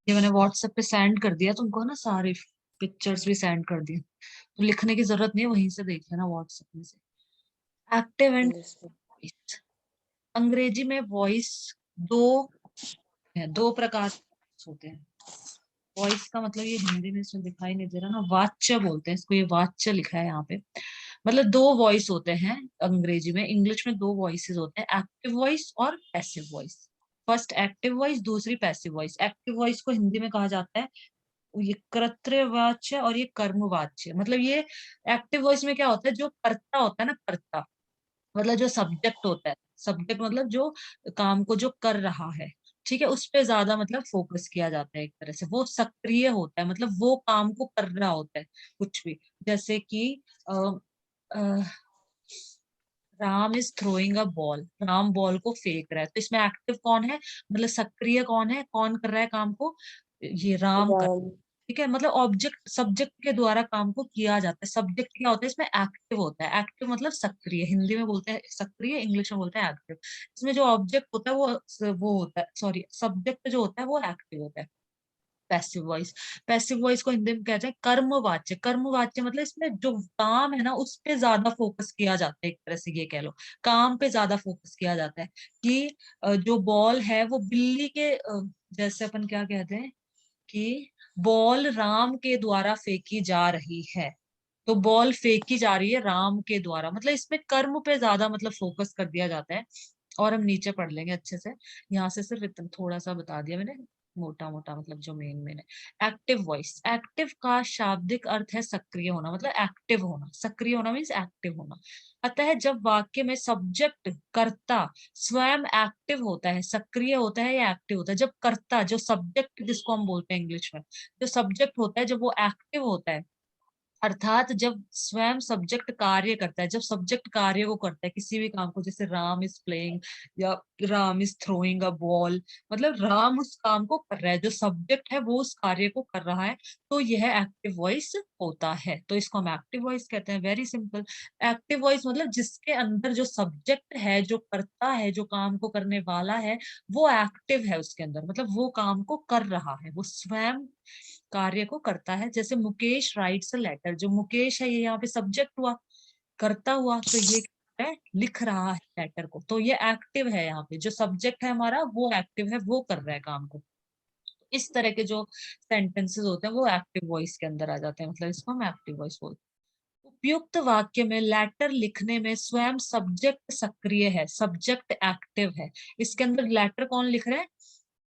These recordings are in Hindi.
ये मैंने व्हाट्सएप पे सेंड कर दिया तुमको ना, सारे पिक्चर्स भी सेंड कर दिए, तो लिखने की जरूरत नहीं है, वहीं से देख लेना व्हाट्सएप में से। Active and yes ma'am. Voice. अंग्रेजी में वॉइस दो है, दो प्रकार के होते हैं। वॉइस का मतलब ये हिंदी में इसमें दिखाई नहीं दे रहा ना, वाच्य बोलते हैं इसको, ये वाच्य लिखा है यहाँ पे। मतलब दो वॉइस होते हैं अंग्रेजी में, इंग्लिश में दो वॉइसेस होते हैं, एक्टिव वॉइस और passive voice. First active voice, दूसरी पैसिव वॉइस। एक्टिव वॉइस को हिंदी में कहा जाता है ये कर्तृवाच्य और ये कर्मवाच्य। मतलब ये एक्टिव वॉइस में क्या होता है, जो कर्ता होता है ना, कर्ता मतलब जो सब्जेक्ट होता है, सब्जेक्ट मतलब जो काम को जो कर रहा है, ठीक है, उस पे ज्यादा मतलब फोकस किया जाता है। एक तरह से वो सक्रिय होता है, मतलब वो काम को कर रहा होता है कुछ भी। जैसे कि अ, अ, Ram is throwing a ball, Ram ball को फेंक रहा है, तो इसमें एक्टिव कौन है, मतलब सक्रिय कौन है, कौन कर रहा है काम को, ये राम कर। राम। ठीक है, मतलब ऑब्जेक्ट सब्जेक्ट के द्वारा काम को किया जाता है। सब्जेक्ट क्या होता है इसमें, एक्टिव होता है। एक्टिव मतलब सक्रिय, हिंदी में बोलते हैं सक्रिय, इंग्लिश में बोलते हैं एक्टिव। इसमें जो ऑब्जेक्ट होता है वो होता है, सॉरी, सब्जेक्ट जो होता है वो एक्टिव होता है। पैसिव वॉइस, पैसिव वॉइस को हिंदी में कहते हैं कर्मवाच्य। कर्मवाच्य मतलब इसमें जो काम है ना उस पे ज्यादा फोकस किया जाता है, एक तरह से ये कह लो, काम पे ज्यादा फोकस किया जाता है कि जो बॉल है वो बिल्ली के जैसे अपन क्या कहते हैं कि बॉल राम के द्वारा फेंकी जा रही है, तो बॉल फेंकी जा रही है राम के द्वारा, मतलब इसमें कर्म पे ज्यादा मतलब फोकस कर दिया जाता है। और हम नीचे पढ़ लेंगे अच्छे से, यहाँ से सिर्फ इतना थोड़ा सा बता दिया मैंने, मोटा मोटा मतलब जो मेन मेन है। एक्टिव वॉइस, एक्टिव का शाब्दिक अर्थ है सक्रिय होना, मतलब एक्टिव होना, सक्रिय होना मीन्स एक्टिव होना। अतः जब वाक्य में सब्जेक्ट कर्ता स्वयं एक्टिव होता है, सक्रिय होता है या एक्टिव होता है, जब कर्ता जो सब्जेक्ट जिसको हम बोलते हैं इंग्लिश में, जो सब्जेक्ट होता है जब वो एक्टिव होता है, अर्थात जब स्वयं सब्जेक्ट कार्य करता है, जब सब्जेक्ट कार्य को करता है किसी भी काम को, जैसे राम इज प्लेइंग या Ram is throwing a ball, मतलब राम उस काम को कर रहा है, जो सब्जेक्ट है वो उस कार्य को कर रहा है, तो यह एक्टिव वॉइस होता है। तो इसको हम एक्टिव वॉइस कहते हैं, वेरी सिंपल। एक्टिव वॉइस मतलब जिसके अंदर जो सब्जेक्ट है, जो करता है, जो काम को करने वाला है, वो एक्टिव है उसके अंदर, मतलब वो काम को कर रहा है, वो स्वयं कार्य को करता है। जैसे मुकेश राइट्स अ लेटर, जो मुकेश है ये यहाँ पे सब्जेक्ट हुआ, करता हुआ, तो ये क्या है, लिख रहा है लेटर को, तो ये एक्टिव है। यहाँ पे जो सब्जेक्ट है हमारा वो एक्टिव है, वो कर रहा है काम को। इस तरह के जो सेंटेंसेस होते हैं वो एक्टिव वॉइस के अंदर आ जाते हैं, मतलब इसको हम एक्टिव वॉइस बोलते हैं। उपयुक्त वाक्य में लेटर लिखने में स्वयं सब्जेक्ट सक्रिय है, सब्जेक्ट एक्टिव है। इसके अंदर लेटर कौन लिख रहा है,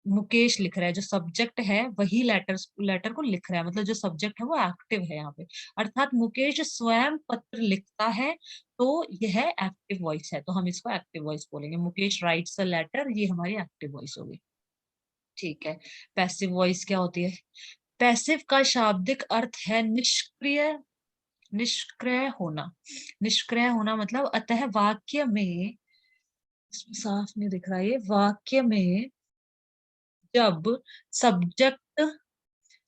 मुकेश लिख रहा है, जो सब्जेक्ट है वही लेटर को लिख रहा है, मतलब जो सब्जेक्ट है वो एक्टिव है यहाँ पे। अर्थात मुकेश स्वयं पत्र लिखता है, तो यह एक्टिव वॉइस है, तो हम इसको एक्टिव वॉइस बोलेंगे। मुकेश राइट्स अ लेटर, ये हमारी एक्टिव वॉइस होगी। ठीक है, पैसिव वॉइस क्या होती है। पैसिव का शाब्दिक अर्थ है निष्क्रिय, निष्क्रिय होना। निष्क्रिय होना मतलब अतः वाक्य में, इसमें साफ नहीं दिख रहा है, ये वाक्य में जब सब्जेक्ट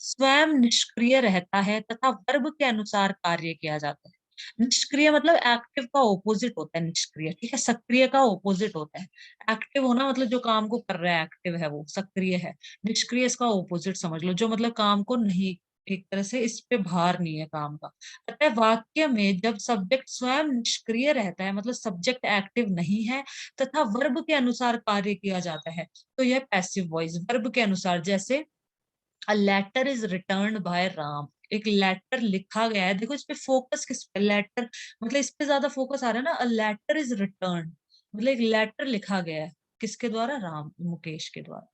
स्वयं निष्क्रिय रहता है तथा वर्ब के अनुसार कार्य किया जाता है। निष्क्रिय मतलब एक्टिव का ऑपोजिट होता है निष्क्रिय, ठीक है, सक्रिय का ऑपोजिट होता है। एक्टिव होना मतलब जो काम को कर रहा है, एक्टिव है, वो सक्रिय है। निष्क्रिय इसका ऑपोजिट समझ लो, जो मतलब काम को नहीं, एक तरह से इस पे भार नहीं है काम का। अतः वाक्य में जब सब्जेक्ट स्वयं निष्क्रिय रहता है, मतलब सब्जेक्ट एक्टिव नहीं है, तथा वर्ब के अनुसार कार्य किया जाता है, तो यह पैसिव वॉइस। वर्ब के अनुसार, जैसे a letter is return by Ram, एक लेटर लिखा गया है, देखो इस पे फोकस किस पे, लेटर, मतलब इस पे ज्यादा फोकस आ रहा है ना। अ लेटर इज रिटर्न मतलब एक लेटर लिखा गया है, किसके द्वारा, राम, मुकेश के द्वारा।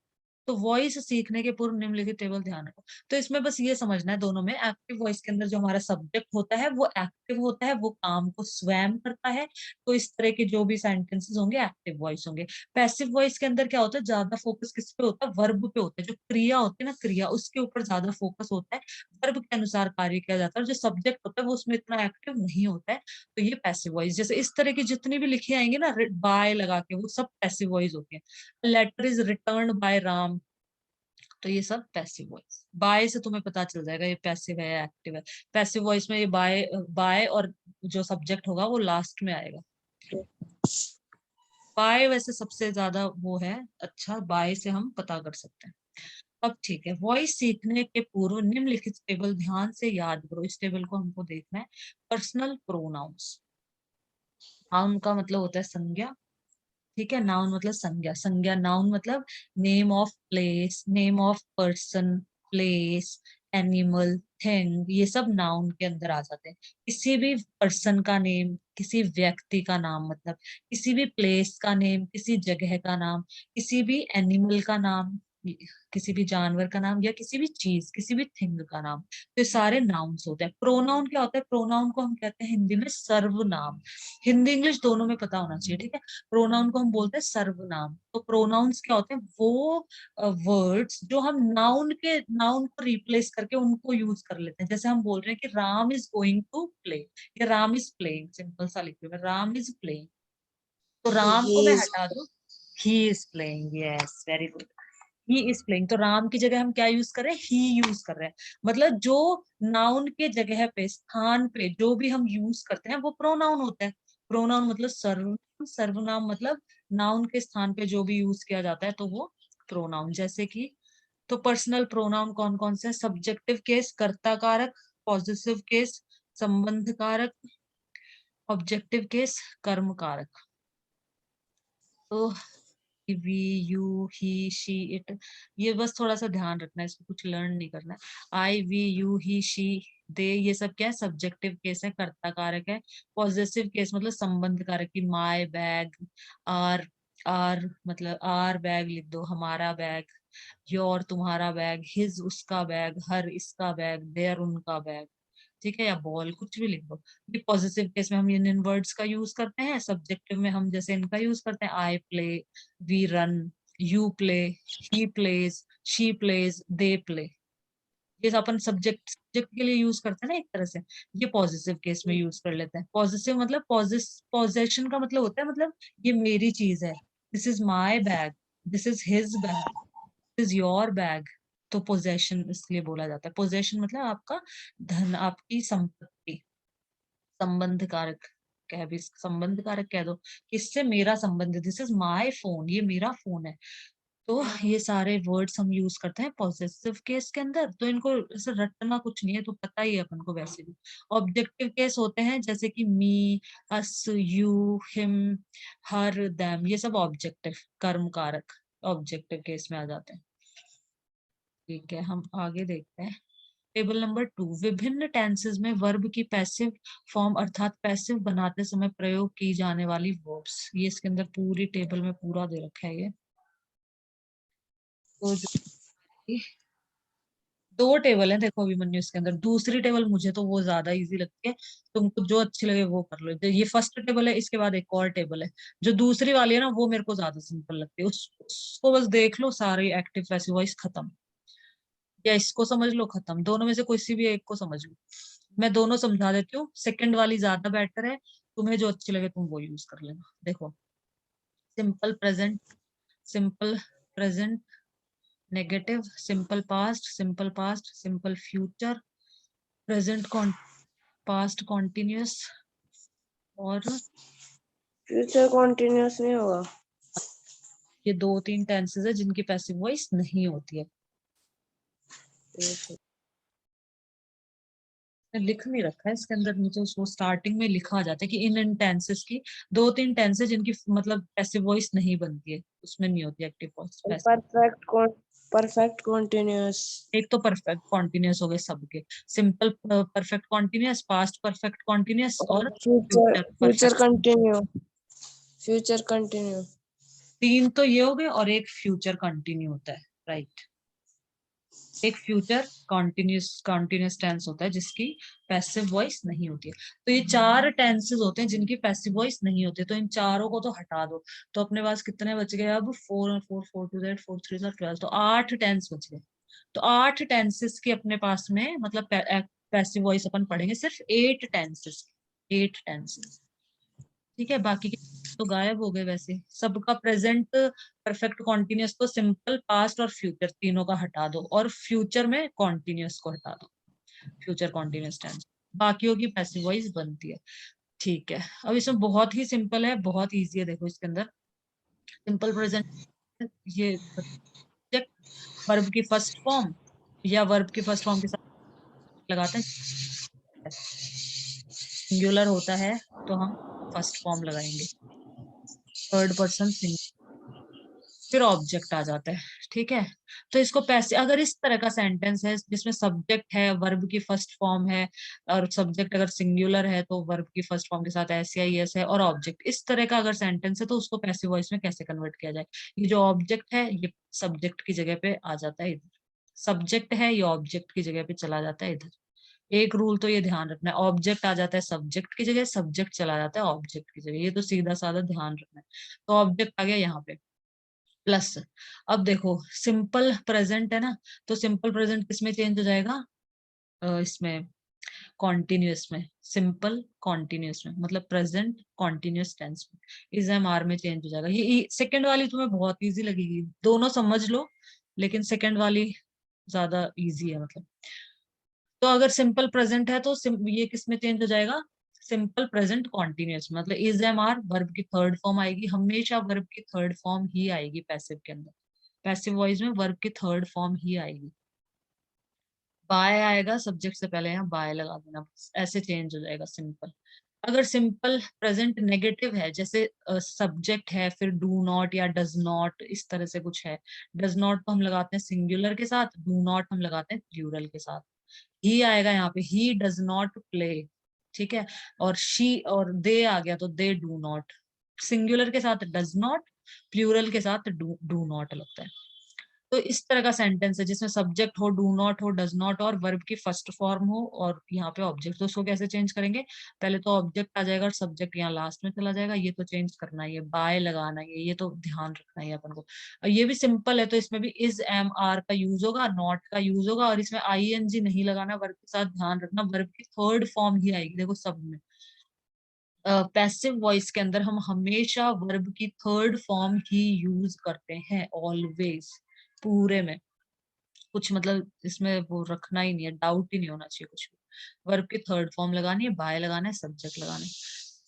तो वॉइस सीखने के पूर्व निम्नलिखित टेबल ध्यान रखो। तो इसमें बस ये समझना है, दोनों में एक्टिव वॉइस के अंदर जो हमारा सब्जेक्ट होता है वो एक्टिव होता है, वो काम को स्वयं करता है, तो इस तरह के जो भी सेंटेंसेस होंगे एक्टिव वॉइस होंगे। पैसिव वॉइस के अंदर क्या होता है, ज्यादा फोकस किस पे होता है, वर्ब पे होता है, जो क्रिया होती है ना, क्रिया, उसके ऊपर ज्यादा फोकस होता है, वर्ब के अनुसार कार्य किया जाता है, और जो सब्जेक्ट होता है वो उसमें इतना एक्टिव नहीं होता है, तो ये पैसिव वॉइस। जैसे इस तरह की जितनी भी लिखी आएंगे ना बाय लगा के, वो सब पैसिव वॉइस होती है। Letter is return by Ram, तो ये सब पैसिव वॉइस। बाय से तुम्हें पता चल जाएगा ये पैसिव है या एक्टिव है। पैसिव वॉइस में ये बाय, बाय और जो सब्जेक्ट होगा वो लास्ट में आएगा। बाय वैसे सबसे ज्यादा वो है, अच्छा बाय से हम पता कर सकते हैं। अब ठीक है, वॉइस सीखने के पूर्व निम्नलिखित टेबल ध्यान से याद करो। इस टेबल को हमको देखना है। पर्सनल प्रोनाउंस, नाउन का मतलब होता है संज्ञा, ठीक है। नाउन मतलब संज्ञा, संज्ञा नाउन मतलब name of place, name of person, place, animal, thing, ये सब नाउन के अंदर आ जाते हैं। किसी भी पर्सन का नेम, किसी व्यक्ति का नाम, मतलब किसी भी प्लेस का नेम, किसी जगह का नाम, किसी भी एनिमल का नाम, किसी भी जानवर का नाम, या किसी भी चीज, किसी भी थिंग का नाम, तो ये सारे नाउन्स होते हैं। प्रोनाउन क्या होता है? प्रोनाउन को हम कहते हैं हिंदी में सर्वनाम। हिंदी इंग्लिश दोनों में पता होना चाहिए, ठीक है। प्रोनाउन को हम बोलते हैं सर्वनाम। तो प्रोनाउंस क्या होते हैं? वो वर्ड्स जो हम नाउन को रिप्लेस करके उनको यूज कर लेते हैं। जैसे हम बोल रहे हैं कि Ram is going to play, या राम इज प्लेइंग, सिंपल सा लिख रही हूँ राम इज प्लेइंग, तो राम ही को मैं इज हटा दूं, he is playing, yes very good, he is playing. तो राम की जगह हम क्या यूज कर रहे हैं? ही यूज कर रहे हैं। मतलब जो नाउन के जगह पे, स्थान पे जो भी हम यूज करते हैं वो प्रोनाउन होता है। प्रोनाउन मतलब सर्वनाम, सर्वनाम मतलब नाउन के स्थान पे जो भी यूज किया जाता है तो वो प्रोनाउन। जैसे कि, तो पर्सनल प्रोनाउन कौन कौन से? सब्जेक्टिव केस कर्ता कारक, पॉजिटिव केस संबंध कारक, ऑब्जेक्टिव केस कर्म कारक। तो we, you, he, she, it, ये बस थोड़ा सा ध्यान रखना है, इसको कुछ लर्न नहीं करना है। आई, वी, यू, ही, शी, दे, ये सब क्या है? सब्जेक्टिव केस है, कर्ता कारक है। पॉजिटिव केस मतलब संबंध कारक की, माई बैग, आर, आर मतलब आर बैग लिख दो, हमारा बैग, योर तुम्हारा बैग, हिज उसका बैग, हर इसका बैग, देयर उनका बैग, ठीक है, या बॉल, कुछ भी लिख दो। ये पॉजिटिव केस में हम इन वर्ड्स का यूज करते हैं। सब्जेक्टिव में हम जैसे इनका यूज करते हैं, I play, we run, you play, he plays, she plays, they play. ये अपन सब्जेक्ट सब्जेक्ट के लिए यूज करते हैं ना एक तरह से। ये पॉजिटिव केस में यूज कर लेते हैं। पॉजिटिव मतलब पोजेशन का मतलब होता है, मतलब ये मेरी चीज है, this is my bag, this is his bag, is your bag. तो पोजेशन इसलिए बोला जाता है। पोजेशन मतलब आपका धन, आपकी संपत्ति। संबंध कारक, कह भी संबंध कारक कह दो, किससे? मेरा संबंध, दिस इज माय फोन, ये मेरा फोन है। तो ये सारे वर्ड्स हम यूज करते हैं पॉजिटिव केस के अंदर। तो इनको ऐसे रटना कुछ नहीं है, तो पता ही है अपन को वैसे भी। ऑब्जेक्टिव केस होते हैं जैसे कि मी, अस, यू, हिम, हर, देम, ये सब ऑब्जेक्टिव कर्म कारक ऑब्जेक्टिव केस में आ जाते हैं। ठीक है, हम आगे देखते हैं। टेबल नंबर 2, विभिन्न टेंसेस में वर्ब की पैसिव फॉर्म अर्थात पैसिव बनाते समय प्रयोग की जाने वाली वर्ब्स। ये इसके अंदर पूरी टेबल में पूरा दे रखा है ये। तो दो टेबल है देखो अभिमन्यु इसके अंदर। दूसरी टेबल मुझे तो वो ज्यादा इजी लगती है, तुमको जो अच्छी लगे वो कर लो। ये फर्स्ट टेबल है, इसके बाद एक और टेबल है। जो दूसरी वाली है ना वो मेरे को ज्यादा सिंपल लगती है। उसको बस देख लो, सारी एक्टिव पैसिव वॉइस खत्म, या इसको समझ लो खत्म, दोनों में से कोई सी भी एक को समझ लो। मैं दोनों समझा देती हूँ, सेकंड वाली ज्यादा बेटर है, तुम्हें जो अच्छी लगे तुम वो यूज कर लेना। देखो, simple present, simple present negative, simple past, simple future, present past continuous, और फ्यूचर कॉन्टिन्यूअस नहीं होगा। ये दो तीन टेंसेस है जिनकी पैसिव वॉइस नहीं होती है। लिख नहीं रखा है इसके अंदर, मुझे उसको स्टार्टिंग में लिखा आ जाता है कि इन टेंसेस की दो तीन टेंसेस जिनकी मतलब पैसिव वॉइस नहीं बनती है, उसमें नहीं होती active voice passive. Perfect continuous. एक तो परफेक्ट कॉन्टिन्यूअस हो गए सबके, simple perfect continuous, past perfect continuous, और और future future future perfect. Continue future continue. तीन तो ये हो गए और एक फ्यूचर कंटिन्यू होता है, राइट। एक फ्यूचर कॉन्टिन्यूस टेंस होता है जिसकी पैसिव वॉइस नहीं होती है। तो ये चार टेंसेस होते हैं जिनकी पैसिव वॉइस नहीं होती, तो इन चारों को तो हटा दो। तो अपने पास कितने बच गए अब? 4 4 4 2 4 3 12, तो 8 टेंस बच गए। तो 8 टेंसेस की अपने पास में मतलब पैसिव वॉइस अपन पढ़ेंगे सिर्फ 8 टेंसेस, 8 टेंसेस, ठीक है। बाकी के तो गायब हो गए वैसे सबका। प्रेजेंट परफेक्ट कॉन्टिन्यूअस तो सिंपल पास्ट और फ्यूचर तीनों का हटा दो, और फ्यूचर में कॉन्टिन्यूअस को हटा दो, फ्यूचर कॉन्टिन्यूअस टेंस। बाकियों की पैसिव वॉइस बनती है, ठीक है। अब इसमें बहुत ही सिंपल है, बहुत इजी है। देखो इसके अंदर सिंपल प्रेजेंट, ये सब्जेक्ट, वर्ब की फर्स्ट फॉर्म या वर्ब की फर्स्ट फॉर्म के साथ लगाते हैं। सिंगुलर होता है तो हम फर्स्ट फॉर्म लगाएंगे, थर्ड पर्सन सिंगुलर, फिर ऑब्जेक्ट आ जाता है। ठीक है, तो इसको पैसे, अगर इस तरह का सेंटेंस है जिसमें सब्जेक्ट है, वर्ब की फर्स्ट फॉर्म है, और सब्जेक्ट अगर सिंगुलर है तो वर्ब की फर्स्ट फॉर्म के साथ एस या एस है और ऑब्जेक्ट, इस तरह का अगर सेंटेंस है तो उसको पैसिव वॉइस में कैसे कन्वर्ट किया जाए। ये जो ऑब्जेक्ट है ये सब्जेक्ट की जगह पे आ जाता है इधर, सब्जेक्ट है ये ऑब्जेक्ट की जगह पे चला जाता है इधर। एक रूल तो ये ध्यान रखना है, ऑब्जेक्ट आ जाता है सब्जेक्ट की जगह, सब्जेक्ट चला जाता है ऑब्जेक्ट की जगह, ये तो सीधा साधा ध्यान रखना है। तो ऑब्जेक्ट आ गया यहाँ पे प्लस। अब देखो सिंपल प्रेजेंट है ना, तो सिंपल प्रेजेंट किसमें चेंज हो जाएगा, इसमें कॉन्टिन्यूस में, सिंपल कॉन्टिन्यूस में, मतलब प्रेजेंट कॉन्टिन्यूस टेंस में, इज एम आर में चेंज हो जाएगा। ये सेकंड वाली तुम्हें बहुत इजी लगेगी, दोनों समझ लो, लेकिन सेकंड वाली ज्यादा इजी है मतलब। तो अगर सिंपल प्रेजेंट है तो ये किस में चेंज हो जाएगा, सिंपल प्रेजेंट कॉन्टिन्यूस, मतलब इज एम आर वर्ब की थर्ड फॉर्म आएगी, हमेशा वर्ब की थर्ड फॉर्म ही आएगी पैसिव के अंदर, पैसिव वॉइस में वर्ब की थर्ड फॉर्म ही आएगी। बाय आएगा सब्जेक्ट से पहले, यहाँ बाय लगा देना बस, ऐसे चेंज हो जाएगा सिंपल। अगर सिंपल प्रेजेंट नेगेटिव है, जैसे सब्जेक्ट है फिर डू नॉट या डज नॉट, इस तरह से कुछ है, डज नॉट तो हम लगाते हैं सिंगुलर के साथ, डू नॉट हम लगाते हैं प्लूरल के साथ। ही आएगा यहाँ पे, ही डज नॉट प्ले, ठीक है, और शी और दे आ गया तो दे डू नॉट, सिंगुलर के साथ डज नॉट, प्लूरल के साथ डू नॉट लगता है। तो इस तरह का सेंटेंस है जिसमें सब्जेक्ट हो, डू नॉट हो, डज नॉट और वर्ब की फर्स्ट फॉर्म हो और यहाँ पे ऑब्जेक्ट, तो उसको कैसे चेंज करेंगे, पहले तो ऑब्जेक्ट आ जाएगा और सब्जेक्ट यहाँ लास्ट में चला जाएगा, ये तो चेंज करना ही है, बाय लगाना है, ये तो ध्यान रखना है अपन को। और ये भी सिंपल है तो इसमें भी इज एम आर का यूज होगा, नॉट का यूज होगा, और इसमें आई एन जी नहीं लगाना, वर्ब के साथ ध्यान रखना वर्ब की थर्ड फॉर्म ही आएगी, देखो सब में। पैसिव वॉइस के अंदर हम हमेशा वर्ब की थर्ड फॉर्म ही यूज करते हैं, ऑलवेज, पूरे में, कुछ मतलब इसमें वो रखना ही नहीं है, डाउट ही नहीं होना चाहिए कुछ भी। वर्ब की थर्ड फॉर्म लगानी है, बाय लगाना है, सब्जेक्ट लगाना है।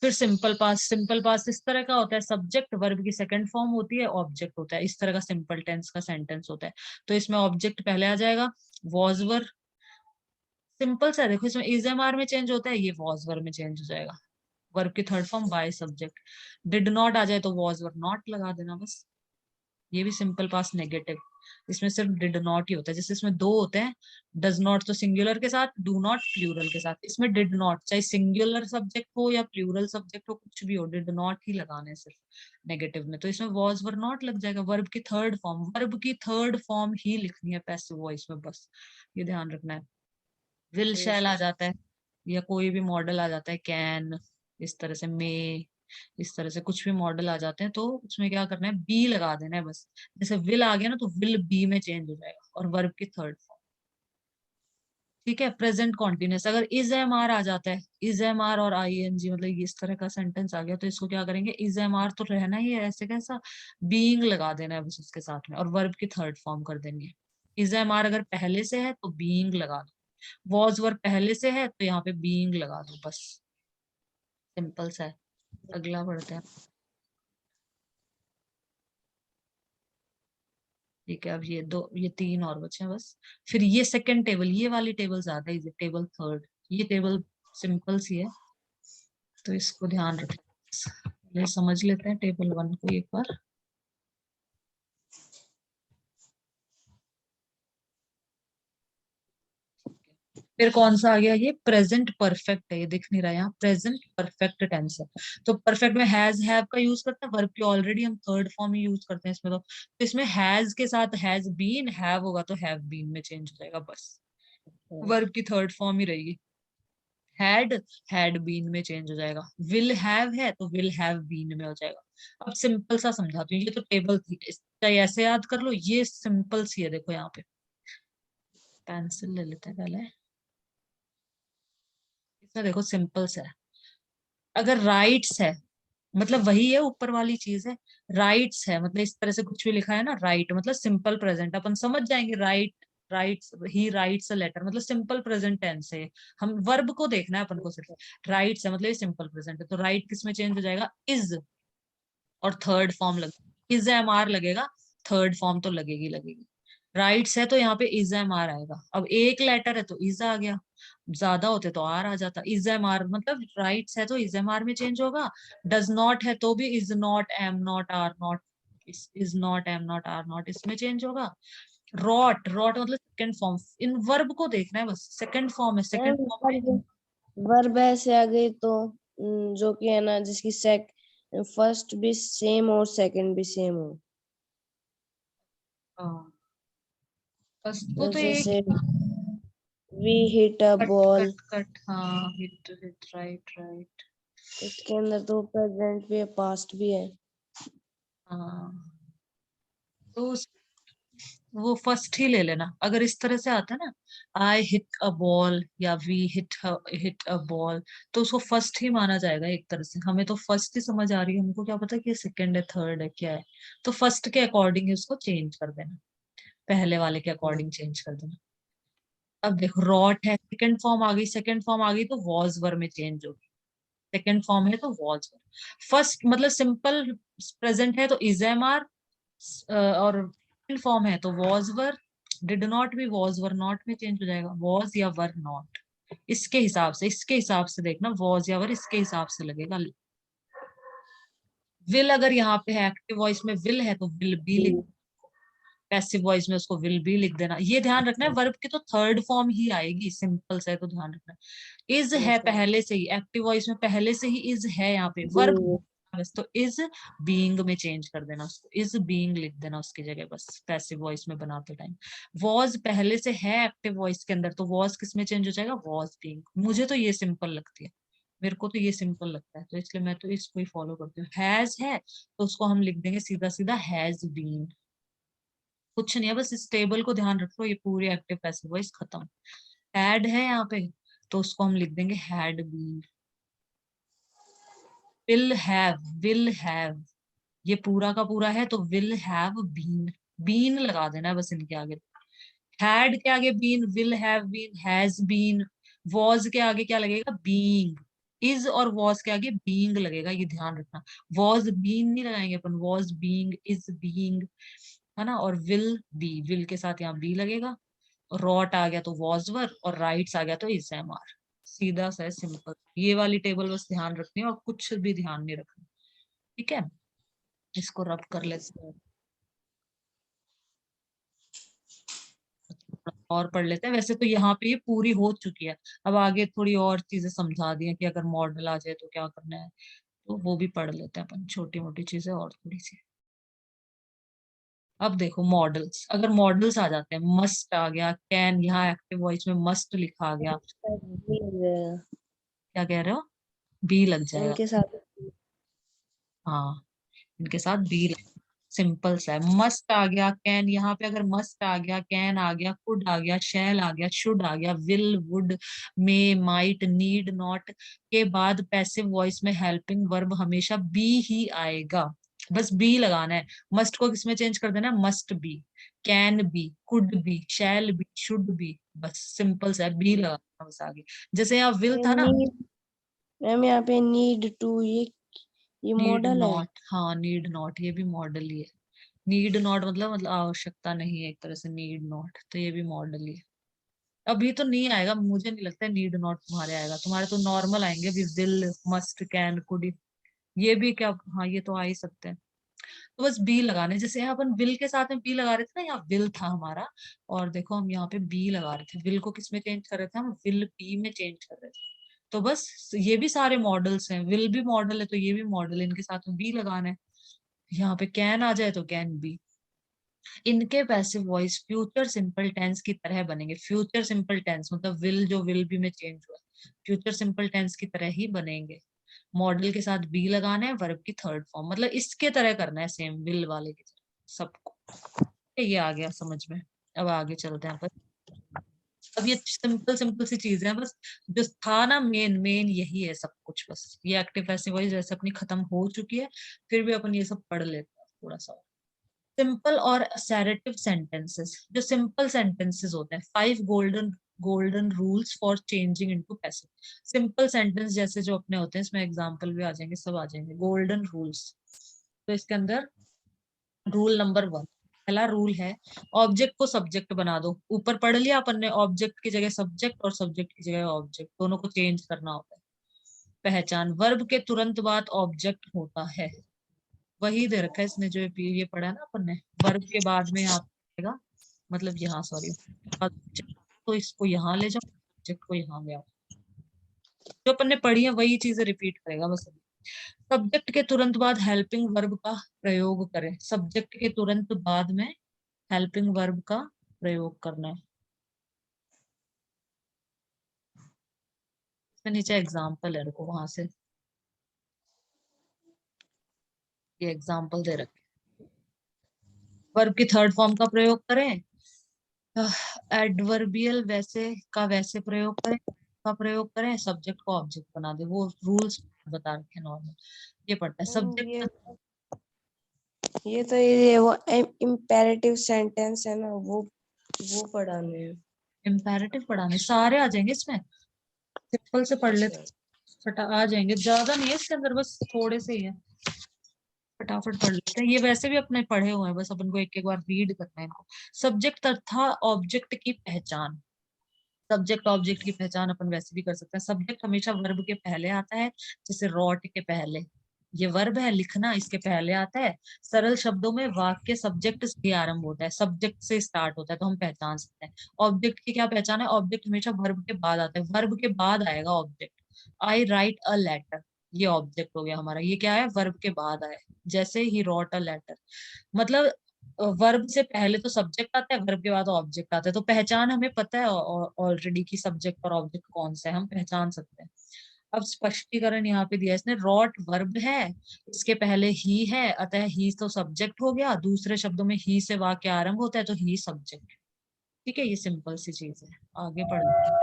फिर सिंपल पास, सिंपल पास इस तरह का होता है, सब्जेक्ट वर्ब की सेकंड फॉर्म होती है, ऑब्जेक्ट होता है, इस तरह का सिंपल टेंस का सेंटेंस होता है। तो इसमें ऑब्जेक्ट पहले आ जाएगा, वॉज वर, सिंपल सा देखो, इसमें इज एम आर में चेंज होता है, ये वॉज वर में चेंज हो जाएगा, वर्ब की third form by subject. Did not आ जाए तो वॉज वर नॉट लगा देना बस, ये भी सिंपल पास नेगेटिव, इसमें सिर्फ डिड नॉट ही होता है, जैसे इसमें दो होते हैं, डज नॉट तो सिंगुलर के साथ, डू नॉट प्लूरल के साथ, इसमें डिड नॉट चाहे सिंगुलर सब्जेक्ट हो या प्लूरल सब्जेक्ट हो, कुछ भी हो, डिड नॉट ही लगाने हैं सिर्फ नेगेटिव में, तो इसमें वॉज वर नॉट लग जाएगा, वर्ब की थर्ड फॉर्म, वर्ब की थर्ड फॉर्म ही लिखनी है पैसिव वॉइस में बस, ये ध्यान रखना है। विल यस शैल आ यस। जाता है, या कोई भी मॉडल आ जाता है, कैन, इस तरह से मे, इस तरह से कुछ भी मॉडल आ जाते हैं तो उसमें क्या करना है, बी लगा देना है बस, जैसे विल आ गया ना तो विल बी में चेंज हो जाएगा और वर्ब की थर्ड फॉर्म। ठीक है, प्रेजेंट कॉन्टिन्यूस, अगर इज एम आर आ जाता है, इज एम आर और आई एन जी, मतलब ये इस तरह का सेंटेंस आ गया तो इसको क्या करेंगे, इज एम आर तो रहना ही है ऐसे कैसा, बीइंग लगा देना है बस उसके साथ में और वर्ब की थर्ड फॉर्म कर देंगे। इज एम आर अगर पहले से है तो बीइंग लगा दो, वॉज वर्ब पहले से है तो यहाँ पे बीइंग लगा दो बस, सिंपल सा है। अगला बढ़ते हैं। ठीक है, अब ये तीन और बचे हैं बस। फिर ये सेकंड टेबल, ये वाली टेबल ज्यादा इजी, टेबल थर्ड, ये टेबल सिंपल सी है तो इसको ध्यान रखें, ये समझ लेते हैं टेबल वन को एक बार। फिर कौन सा आ गया, ये प्रेजेंट परफेक्ट है, ये दिख नहीं रहा है यहाँ, प्रेजेंट परफेक्ट टेंस है। तो परफेक्ट में हैज हैव का यूज करते हैं, वर्ब की ऑलरेडी हम थर्ड फॉर्म ही यूज करते हैं इसमें, तो इसमें हैज के साथ हैज बीन, हैव होगा तो हैव बीन में चेंज हो जाएगा बस, वर्ब की थर्ड फॉर्म ही रहेगी। हैड, हैड बीन में चेंज हो जाएगा, विल हैव है तो विल हैव बीन में हो जाएगा। अब सिंपल सा समझाती हूँ, ये तो टेबल थी, इसका ऐसे याद कर लो, ये सिंपल सी है, देखो यहाँ पे पेंसिल ले लेते हैं पहले, इसमें देखो सिंपल सा है, अगर राइट्स है मतलब वही है ऊपर वाली चीज है, राइट्स है मतलब इस तरह से कुछ भी लिखा है ना, राइट मतलब सिंपल प्रेजेंट, अपन समझ जाएंगे, right, writes, he writes a letter मतलब सिंपल प्रेजेंट टेंस है, हम वर्ब को देखना है अपन को सिर्फ, राइट्स है मतलब ये सिंपल प्रेजेंट है, तो राइट किस में चेंज हो जाएगा, इज, और थर्ड फॉर्म लग, इज एम आर लगेगा, थर्ड फॉर्म तो लगेगी लगेगी। राइट्स है तो यहाँ पे इज एम आर आएगा। अब एक लेटर है तो इज आ गया, ज्यादा होते तो आर आ जाता। इज एम आर मतलब राइट्स है तो इज एम आर में चेंज होगा, डज नॉट है तो भी is not am not are not, is not am not are not इसमें चेंज होगा। रॉट, रॉट मतलब सेकंड फॉर्म, इन वर्ब को देखना है बस, सेकंड फॉर्म है, सेकंड फॉर्म में। वर्ब वर्ब ऐसे आ गई तो जो कि है ना, जिसकी फर्स्ट भी सेम और सेकंड भी सेम हो। हाँ, बस वो तो एक जैसे we hit a cut ball, cut cut, हाँ हिट हिट, राइट राइट। इसके अंदर तो प्रेजेंट भी है, पास्ट भी है। हाँ तो वो फर्स्ट ही ले लेना। अगर इस तरह से आता है ना, आई हिट अ बॉल या वी हिट अ बॉल, तो उसको फर्स्ट ही माना जाएगा एक तरह से। हमें तो फर्स्ट ही समझ आ रही है, हमको क्या पता कि ये सेकंड है थर्ड है क्या है। तो फर्स्ट के अकॉर्डिंग ही उसको चेंज कर देना, पहले वाले के अकॉर्डिंग चेंज कर देना। अब देखो रॉट है, सेकंड फॉर्म आ गई, सेकंड फॉर्म आ गई तो वॉज वर में चेंज होगी। सेकंड फॉर्म है तो वॉज वर। फर्स्ट मतलब सिंपल प्रेजेंट है तो इज एम आर, और फॉर्म है तो वॉज वर। डिड नॉट भी वॉज वर नॉट में चेंज हो जाएगा, वॉज या वर नॉट। इसके हिसाब से, इसके हिसाब से देखना, वॉज या वर इसके हिसाब से लगेगा। विल अगर यहाँ पे है, एक्टिव वॉइस में विल है तो विल बी लिख, पैसिव वॉइस में उसको विल बी लिख देना। ये ध्यान रखना है वर्ब की तो थर्ड फॉर्म ही आएगी, सिंपल से तो ध्यान रखना है। इज है पहले से ही, एक्टिव वॉइस में पहले से ही इज है यहाँ पे वर्ब, बस तो इज बीइंग में चेंज कर देना उसको, इज बीइंग लिख देना उसकी जगह बस, पैसिव वॉइस में बनाते टाइम। वॉज पहले से है एक्टिव वॉइस के अंदर तो वॉज किस में चेंज हो जाएगा, वॉज बीइंग। मुझे तो ये सिंपल लगती है, मेरे को तो ये सिंपल लगता है, तो इसलिए मैं तो इसको ही फॉलो करती हूँ। हैज है तो उसको हम लिख देंगे सीधा सीधा हैज बीन। कुछ नहीं है, बस इस टेबल को ध्यान रखो, ये पूरी एक्टिव पैसिव वॉइस खत्म। हैड है यहाँ पे तो उसको हम लिख देंगे हैड बीन। विल हैव, ये पूरा का पूरा है तो विल हैव बीन, बीन लगा देना है बस इनके आगे। हैड के आगे been, will have been, has been. Was के आगे क्या लगेगा, बीइंग। इज और वॉज के आगे बीइंग लगेगा, ये ध्यान रखना। वॉज बीन नहीं लगाएंगे अपन, वॉज बीइंग, इज बीइंग, है ना। और विल बी, विल के साथ यहाँ बी लगेगा। रॉट आ गया तो वॉज वर, और राइट्स आ गया तो इज एम आर। सीधा सा सिंपल, ये वाली टेबल बस ध्यान रखनी है और कुछ भी ध्यान नहीं रखना। ठीक है, इसको रब कर लेते हैं और पढ़ लेते हैं। वैसे तो यहाँ पे ये पूरी हो चुकी है, अब आगे थोड़ी और चीजें समझा दी हैं कि अगर मॉडल आ जाए तो क्या करना है, तो वो भी पढ़ लेते हैं अपन, छोटी मोटी चीजें और थोड़ी सी। अब देखो मॉडल्स, अगर मॉडल्स आ जाते हैं, मस्ट आ गया, कैन, यहाँ एक्टिव वॉइस में मस्ट लिखा आ गया। क्या कह रहे हो, बी लग जाएगा। इनके साथ हाँ, इनके साथ बी, सिंपल सा है। मस्ट आ गया, कैन, यहाँ पे अगर मस्ट आ गया, कैन आ गया, कुड आ गया, शैल आ गया, शुड आ गया, will, would, may, might, need, not के बाद पैसिव वॉइस में हेल्पिंग वर्ब हमेशा बी ही आएगा, बस बी लगाना है। मस्ट को किसमें चेंज कर देना है, must be, can be, could be, shall be, should be, बस सिंपल सा है, बी लगाना बस आगे। जैसे यहाँ विल था ना, नीड, मैम यहाँ पे नीड टू, ये नीड मॉडल है। नॉट, हाँ नीड नॉट ये भी मॉडल ही है। नीड नॉट मतलब आवश्यकता नहीं है एक तरह से, नीड नॉट तो ये भी मॉडल ही है। अभी तो नहीं आएगा, मुझे नहीं लगता नीड नॉट तुम्हारे आएगा, तुम्हारे तो नॉर्मल आएंगे अभी, विल, मस्ट, कैन, कुड, ये भी क्या, हाँ ये तो आ ही सकते हैं। तो बस बी लगाने, जैसे यहाँ अपन विल के साथ में बी लगा रहे थे ना, यहाँ विल था हमारा, और देखो हम यहाँ पे बी लगा रहे थे, विल को किस में चेंज कर रहे थे, हम विल बी में चेंज कर रहे थे। तो बस ये भी सारे मॉडल्स हैं, विल भी मॉडल है तो ये भी मॉडल है, इनके साथ में बी लगाना है। यहाँ पे कैन आ जाए तो कैन बी। इनके passive voice future simple tense की तरह बनेंगे। फ्यूचर सिंपल टेंस मतलब विल जो विल बी में चेंज हुआ, फ्यूचर सिंपल टेंस की तरह ही बनेंगे। मॉडल के साथ बी लगाना है, वर्ब की थर्ड फॉर्म, मतलब इसके तरह करना है, सेम विल वाले की तरह सबको। ये आ गया समझ में। अब आगे चलते हैं अपन। अब ये सिंपल सिंपल सी चीजें हैं बस, जो था ना मेन मेन यही है सब कुछ, बस ये एक्टिव पैसिव वॉइस वैसे अपनी खत्म हो चुकी है, फिर भी अपन ये सब पढ़ लेते हैं थोड़ा सा। सिंपल और असर्टिव सेंटेंसेस, जो सिंपल सेंटेंसेस होते हैं, 5 golden golden rules for changing into passive. Simple sentence जैसे जो अपने होते हैं, इसमें एग्जांपल भी आ जाएंगे, सब आ जाएंगे। गोल्डन रूल्स, तो इसके अंदर रूल नंबर 1, पहला रूल है ऑब्जेक्ट को सब्जेक्ट बना दो। ऊपर पढ़ लिया अपन ने, ऑब्जेक्ट की जगह सब्जेक्ट और सब्जेक्ट की जगह ऑब्जेक्ट, दोनों को चेंज करना होता है। पहचान, वर्ब के तुरंत बाद ऑब्जेक्ट होता है, वही दे रखा है इसने जो ये पढ़ा है ना अपन ने। वर्ब के बाद में यहाँ आएगा, मतलब यहाँ सॉरी, तो इसको यहाँ ले जाओ, ऑब्जेक्ट को यहाँ ले आओ। जो अपन ने पढ़ी है वही चीजें रिपीट करेगा बस। सब्जेक्ट के तुरंत बाद हेल्पिंग वर्ब का प्रयोग करें। सब्जेक्ट के तुरंत बाद में हेल्पिंग वर्ब का प्रयोग करना है। इसमें नीचे एग्जाम्पल है, देखो वहां से ये एग्जाम्पल दे रखे। वर्ब की थर्ड फॉर्म का प्रयोग करें। एडवर्बियल वैसे का वैसे प्रयोग करें, का प्रयोग करें, सब्जेक्ट को ऑब्जेक्ट बना दे। वो रूल्स बता रखे नॉर्मल। ये पढ़ता है सब्जेक्ट। ये वो इम्पेरेटिव सेंटेंस है ना, वो पढ़ाने हैं। इम्पेरेटिव पढ़ाने सारे आ जाएंगे इसमें, सिंपल से पढ़ लेते फटा आ जाएंगे। ज्यादा नहीं है इसके अंदर, बस थोड़े से ही है, फटाफट पढ़ लेते हैं। ये वैसे भी अपने पढ़े हुए हैं, बस अपन को एक एक बार रीड करना है इनको। सब्जेक्ट तथा ऑब्जेक्ट की पहचान। सब्जेक्ट ऑब्जेक्ट की पहचान अपन वैसे भी कर सकते हैं। सब्जेक्ट हमेशा वर्ब के पहले आता है, जैसे रॉट के पहले। ये वर्ब है लिखना, इसके पहले आता है। सरल शब्दों में वाक्य सब्जेक्ट से आरंभ होता है, सब्जेक्ट से स्टार्ट होता है, तो हम पहचान सकते हैं। ऑब्जेक्ट की क्या पहचान है, ऑब्जेक्ट हमेशा वर्ब के बाद आता है, वर्ब के बाद आएगा object. I write a letter, ये ऑब्जेक्ट हो गया हमारा। ये क्या है, वर्ब के बाद आया, जैसे ही रॉट अ लेटर। मतलब वर्ब से पहले तो सब्जेक्ट आता है, वर्ब के बाद ऑब्जेक्ट आता है, तो पहचान हमें पता है ऑलरेडी कि सब्जेक्ट और ऑब्जेक्ट कौन सा है, हम पहचान सकते हैं। अब स्पष्टीकरण यहाँ पे दिया इसने, रॉट वर्ब है, इसके पहले ही है, अतः ही तो सब्जेक्ट हो गया। दूसरे शब्दों में ही से वाक्य आरंभ होता है, तो ही सब्जेक्ट। ठीक है, ये सिंपल सी चीज है। आगे पढ़ते हैं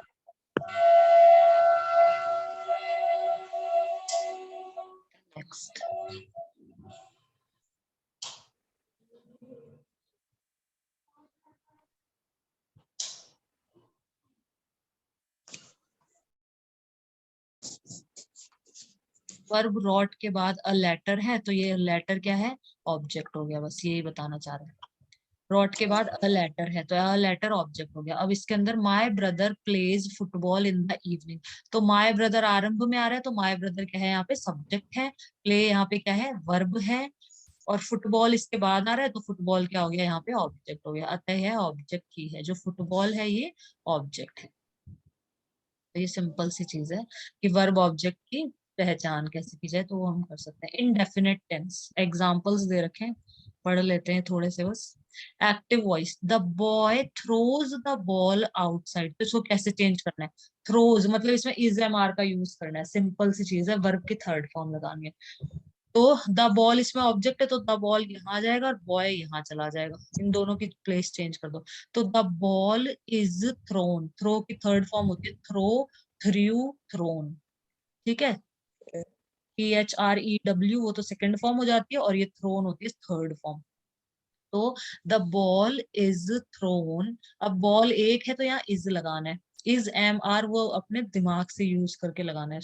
नेक्स्ट। वर्ब रॉट के बाद अ लेटर है, तो ये लेटर क्या है, ऑब्जेक्ट हो गया। बस यही बताना चाह रहे हैं। रॉट के बाद अ लेटर है, तो अ लेटर ऑब्जेक्ट हो गया। अब इसके अंदर my brother plays football in the evening, तो माय ब्रदर आरंभ में आ रहा है, तो माय ब्रदर क्या है यहाँ पे, सब्जेक्ट है। प्ले यहाँ पे क्या है, वर्ब है। और फुटबॉल इसके बाद आ रहा है, तो फुटबॉल क्या हो गया यहाँ पे, ऑब्जेक्ट हो गया। अतः यह ऑब्जेक्ट ही है, जो फुटबॉल है ये ऑब्जेक्ट है। तो ये सिंपल सी चीज है कि वर्ब ऑब्जेक्ट की पहचान कैसे की जाए, तो वो हम कर सकते हैं। इनडेफिनेट टेंस एग्जांपल्स दे रखे हैं, पढ़ लेते हैं थोड़े से बस। Active voice, the boy throws the ball outside, तो इसको कैसे चेंज करना है, थ्रोज मतलब इसमें इज एम आर का यूज करना है। सिंपल सी चीज है, वर्ब की थर्ड फॉर्म लगानी है। तो द बॉल इसमें ऑब्जेक्ट है, तो द बॉल यहाँ आ जाएगा और बॉय यहाँ चला जाएगा, इन दोनों की प्लेस चेंज कर दो। तो the ball is thrown, throw की थर्ड फॉर्म होती है थ्रो, थ्रू, थ्रोन। ठीक है, THREW वो तो सेकंड फॉर्म हो जाती है, और ये थ्रोन होती है थर्ड फॉर्म। तो द बॉल इज थ्रोन, अब बॉल एक है तो यहाँ इज लगाना है। इज एम आर वो अपने दिमाग से यूज करके लगाना है।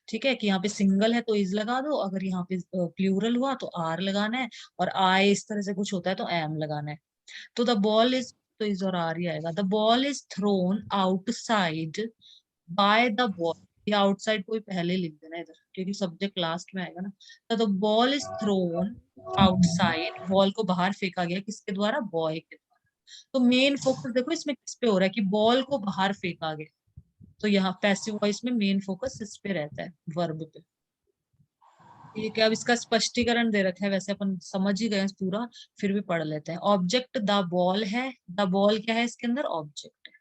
ठीक है, कि यहाँ पे सिंगल है तो इज लगा दो, अगर यहाँ पे प्लूरल हुआ तो आर लगाना है, और आई इस तरह से कुछ होता है तो एम लगाना है। तो द बॉल इज, तो इज और आर ही आएगा। The ball is throne outside by the boy, ये आउटसाइड को भी पहले लिख देना इधर, क्योंकि सब्जेक्ट लास्ट में आएगा ना। तो the ball is throne outside, ball को बाहर फेंका गया, किसके द्वारा, बॉय के द्वारा। तो मेन फोकस देखो इसमें किस पे हो रहा है, कि बॉल को बाहर फेंका गया, तो यहाँ पैसिव वॉइस में मेन फोकस इस पे रहता है, वर्ब पे। ठीक है, अब इसका स्पष्टीकरण दे रखा है, वैसे अपन समझ ही गए पूरा, फिर भी पढ़ लेते हैं। ऑब्जेक्ट द बॉल है, द बॉल क्या है इसके अंदर, ऑब्जेक्ट है।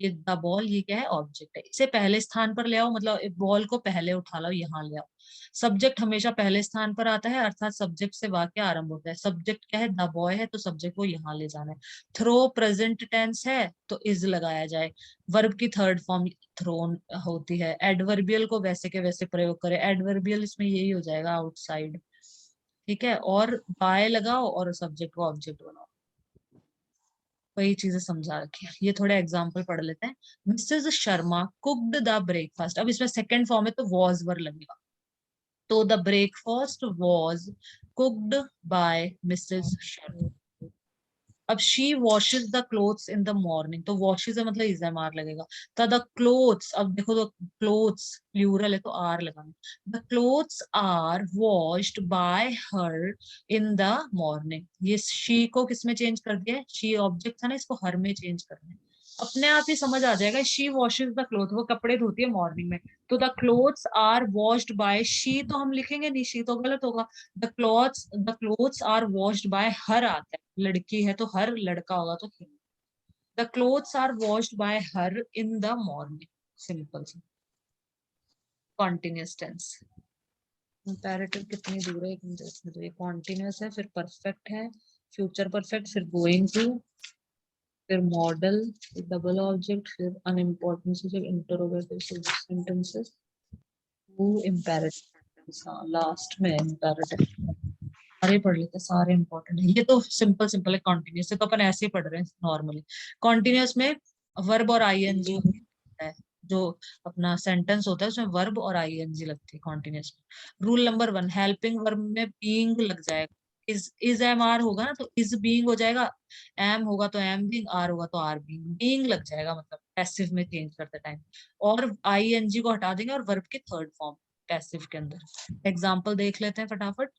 ये द बॉल ये क्या है, ऑब्जेक्ट है। इसे पहले स्थान पर ले आओ, मतलब बॉल को पहले उठा लो, यहाँ ले आओ। सब्जेक्ट हमेशा पहले स्थान पर आता है, अर्थात सब्जेक्ट से वाक्य आरंभ होता है। सब्जेक्ट क्या है, द बॉय है, तो सब्जेक्ट को यहाँ ले जाना है। थ्रो प्रेजेंट टेंस है, तो इज लगाया जाए। वर्ब की थर्ड फॉर्म थ्रोन होती है। एडवर्बियल को वैसे के वैसे प्रयोग करें, एडवर्बियल इसमें यही हो जाएगा, आउटसाइड। ठीक है, और बाय लगाओ और सब्जेक्ट को ऑब्जेक्ट बनाओ, वही चीजें समझा रखी है। ये थोड़े एग्जाम्पल पढ़ लेते हैं। Mrs Sharma cooked the breakfast, अब इसमें सेकंड फॉर्म है तो वॉज वर्ब लगेगा। तो the breakfast was cooked by Mrs Sharma. अब she washes the clothes in the morning, तो वॉशेज है मतलब इज एम आर लगेगा। तो द क्लोथ्स, अब देखो तो क्लोथ्स प्लूरल है तो आर लगाना। The clothes are washed by her in the morning, ये शी को किसमें चेंज कर दिया है, शी ऑब्जेक्ट था ना, इसको हर में चेंज करना है। अपने आप ही समझ आ जाएगा, शी वॉशेज द क्लोथ, वो कपड़े धोती है मॉर्निंग में, तो the clothes are washed by she, तो हम लिखेंगे नहीं, शी तो गलत होगा। The clothes are washed by her आता है, लड़की है तो हर, लड़का होगा तो ही। The clothes are washed by her in the morning, simple सी कॉन्टिन्यूस टेंस। कंपैरेटिव कितनी दूर है, एक मिनट देखने दो, ये कॉन्टिन्यूस है, फिर परफेक्ट है, फ्यूचर परफेक्ट, फिर गोइंग टू, फिर मॉडल, डबल ऑब्जेक्ट, फिर अनइम्पोर्टेंट से इंटरोगेटिव सेंटेंसेस, वो इम्पेरेटिव, हाँ लास्ट में इम्पेरेटिव। सारे पढ़ लेते हैं, सारे इंपॉर्टेंट है, ये तो सिंपल सिंपल है। कॉन्टिन्यूस से तो अपन ऐसे ही पढ़ रहे हैं नॉर्मली। कॉन्टिन्यूस में वर्ब और आईएनजी होता है, जो अपना सेंटेंस होता है उसमें वर्ब और आईएनजी लगती है कॉन्टिन्यूस में। रूल नंबर 1, हेल्पिंग वर्ब में बीइंग लग जाएगा, इज एम आर होगा ना तो इज बीइंग हो जाएगा, एम होगा तो एम बीइंग, आर होगा तो आर बीइंग, बीइंग लग जाएगा मतलब पैसिव में चेंज करते टाइम। और आईएनजी को हटा देंगे और वर्ब की थर्ड फॉर्म पैसिव के अंदर। एग्जाम्पल देख लेते हैं फटाफट।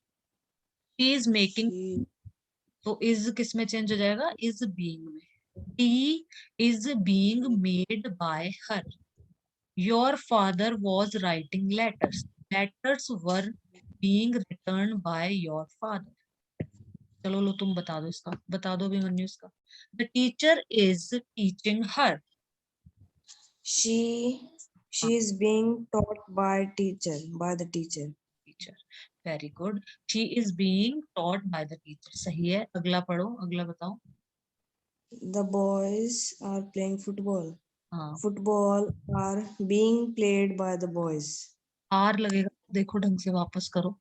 शी इज मेकिंग, she तो इज किस में चेंज हो जाएगा, इज बीइंग में। T is being made by her. Your father was writing letters, letters were being return by your father. चलो लो तुम बता दो इसका, बता दो अभिमन्यु इसका। The teacher is teaching her. she she is being taught by the teacher. Teacher, very good. She is being taught by the teacher, सही है। अगला पढ़ो, अगला बताओ। The boys are playing football. हाँ, Football are being played by the boys. Are लगेगा, देखो ढंग से वापस करो।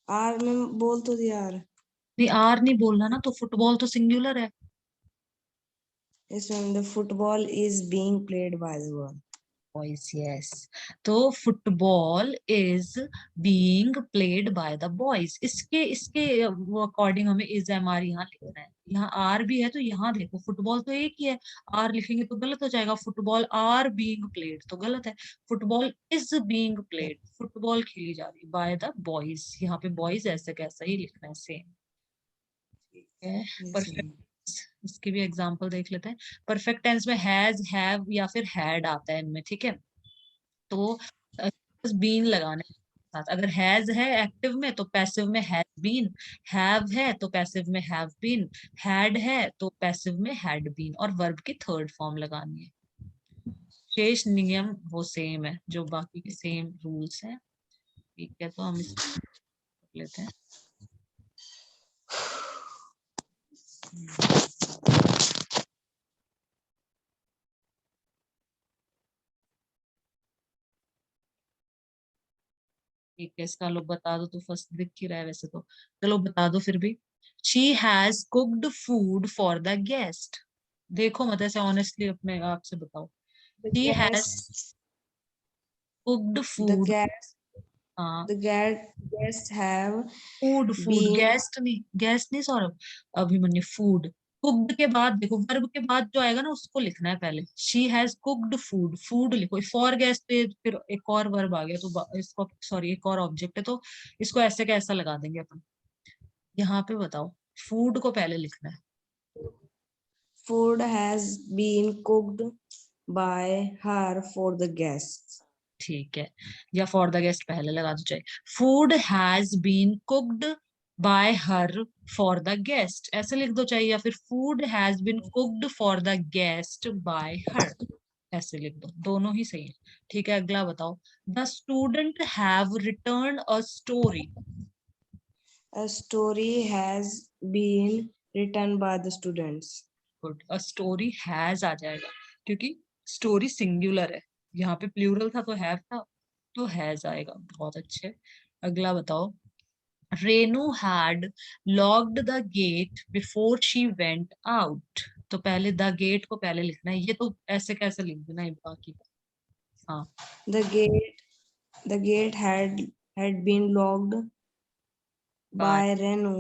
आर में बोल तो दिया यार, नहीं आर नहीं बोलना ना, तो फुटबॉल तो सिंगुलर है। इसमें the football is being played by the boy. Boys, yes. तो football is being played by the boys, इसके इसके वो अकॉर्डिंग हमें इज एम आर यहाँ लिखना है। यहाँ आर भी है तो यहाँ देखो, फुटबॉल तो एक ही है, आर लिखेंगे तो गलत हो जाएगा। फुटबॉल आर बीइंग प्लेड तो गलत है। Football is being played, football खेली जा रही बाय द बॉयज, यहाँ पे बॉयज ऐसे कैसा ही लिखना है, सेम है। Yes, परफेक्ट, इसके भी एग्जांपल देख लेते हैं। परफेक्ट टेंस में हैज, हैव या फिर हैड आता है इनमें, ठीक है। तो बीन लगाने के साथ, अगर हैज है एक्टिव में तो पैसिव में हैज बीन, हैव है तो पैसिव में हैव बीन, हैड है तो पैसिव में हैड बीन, और वर्ब की थर्ड फॉर्म लगानी है। शेष नियम वो सेम है जो बाकी के सेम रूल्स हैं, ठीक है। तो हम इसको कर लेते हैं। ठीक है, इसका लो बता दो, तो फर्स्ट दिख ही रहा है वैसे तो, चलो बता दो फिर भी। She has cooked food for the guest, देखो मतलब ऐसे ऑनेस्टली अपने आप से बताओ। the she has guests cooked the food, guests हाँ the guests have food, food been guest नहीं, गेस्ट नहीं सौरभ, अभिमन्यु फूड। कुक्ड के बाद देखो, वर्ब के बाद जो आएगा ना उसको लिखना है पहले। She has cooked food, food लिखो, फॉर गेस्ट पे फिर एक और वर्ब आ गया तो इसको, सॉरी एक और ऑब्जेक्ट है तो इसको ऐसे कैसा लगा देंगे अपन। यहाँ पे बताओ, फूड को पहले लिखना है। food has been cooked by her for the guests. ठीक है, या फॉर द गेस्ट पहले लगा दो चाहे। Food has been cooked by her for the guest ऐसे लिख दो चाहिए, या फिर food has been cooked for the guest by her ऐसे लिख दो, दोनों ही सही है। ठीक है, अगला बताओ। The student have return a story. A story has been written by the students. Good, a story has आ जाएगा क्योंकि स्टोरी सिंगुलर है, यहाँ पे प्लूरल था तो हैव था, तो हैज आएगा। बहुत अच्छे, अगला बताओ। Renu had locked the gate before she went out, तो पहले द गेट को पहले लिखना है, ये तो ऐसे कैसे लिख देना है बाकी का। हाँ, The gate had been locked by by Renu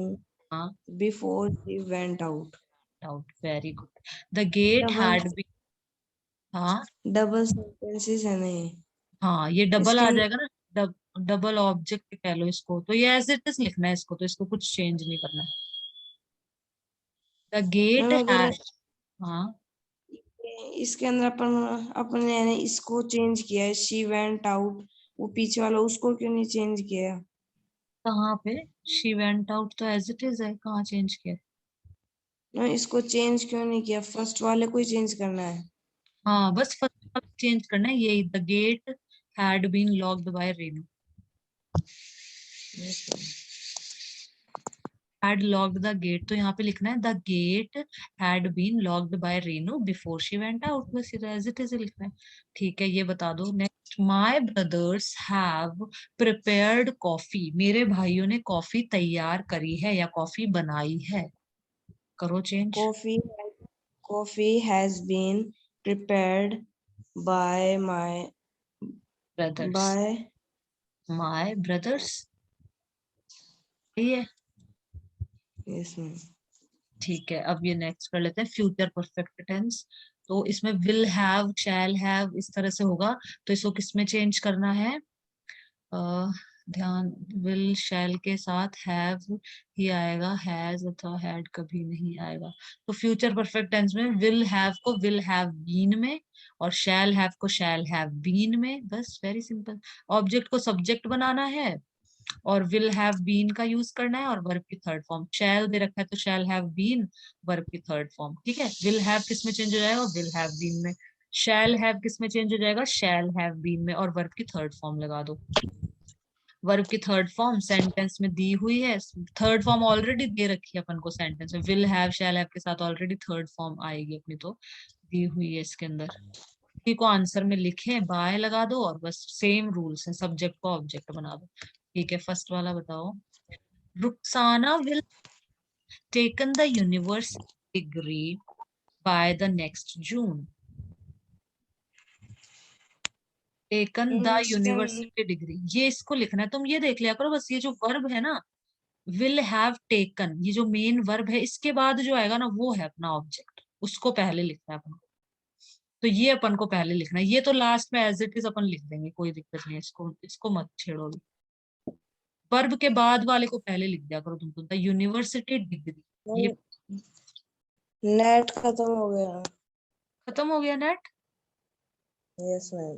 हाँ, before she went out. out, very good. The gate double had been, हाँ डबल सेंटेंसेस है ना ये। हाँ, ये डबल इसके आ जाएगा ना, डबल ऑब्जेक्ट कह लो इसको, तो ये एज इट इज लिखना है इसको, तो इसको कुछ चेंज नहीं करना है। द गेट मैम अगर हैड, हाँ इसके अंदर अपने ने इसको चेंज किया है, शी वेंट आउट, वो पीछे वाला उसको क्यों नहीं चेंज किया? कहाँ पे, शी वेंट आउट तो एज इट इज है, कहाँ चेंज किया। ना इसको चेंज क्यों नहीं किया? फर्स्ट वाले को ही चेंज करना है। हाँ बस फर्स्ट चेंज करना है, यही, the gate had been locked by Renu, had locked the gate, तो यहाँ पे लिखना है the gate had been locked by Renu before she went out, बस ये as it is लिखना है। ठीक है, ये बता दो। Next, my brothers have prepared coffee, मेरे भाइयों ने कॉफी तैयार करी है या कॉफी बनाई है, करो change. Coffee coffee has been prepared by brothers, by my brothers, ये इसमें ठीक है। अब ये नेक्स्ट कर लेते हैं, फ्यूचर परफेक्ट टेंस। तो इसमें विल हैव, शैल हैव, इस तरह से होगा, तो इसको किस में चेंज करना है, ध्यान, विल शैल के साथ हैव ही आएगा, हैज अथवा हैड कभी नहीं आएगा। तो फ्यूचर परफेक्ट टेंस में विल हैव को विल हैव बीन में, और शैल हैव को शैल हैव बीन में, बस वेरी सिंपल। ऑब्जेक्ट को सब्जेक्ट बनाना है, और विल हैव बीन का यूज करना है, और वर्ब की थर्ड फॉर्म, शैल दे रखा है तो शैल हैव बीन, वर्ब की थर्ड फॉर्म। ठीक है, विल हैव किस में चेंज हो जाएगा, विल हैव बीन में। शैल हैव किस में चेंज हो जाएगा, शैल हैव बीन में, और वर्ब की थर्ड फॉर्म लगा दो। वर्ब की थर्ड फॉर्म सेंटेंस में दी हुई है, थर्ड फॉर्म ऑलरेडी दे रखी है अपन को सेंटेंस में, विल हैव शैल हैव के साथ ऑलरेडी थर्ड फॉर्म आएगी अपनी, तो दी हुई है इसके अंदर। इसी को आंसर में लिखे, बाय लगा दो, और बस सेम रूल्स है, सब्जेक्ट को ऑब्जेक्ट बना दो। ठीक है, फर्स्ट वाला बताओ। Rukhsana will taken the university degree by the next June. Taken the इसके university degree, ये इसको लिखना है, तुम ये देख लिया करो बस, ये जो वर्ब है ना, will have taken, ये जो मेन वर्ब है, इसके बाद जो आएगा ना वो है अपना ऑब्जेक्ट, उसको पहले लिखना है अपन को। तो ये अपन को पहले लिखना है, ये तो लास्ट में एज इट इज अपन लिख देंगे, कोई दिक्कत नहीं है, इसको इसको मत छेड़ो भी। वर्ब के बाद वाले को पहले लिख दिया करो तुम, तो द यूनिवर्सिटी डिग्री, ये नेट खत्म हो गया। खत्म हो गया नेट। Yes ma'am.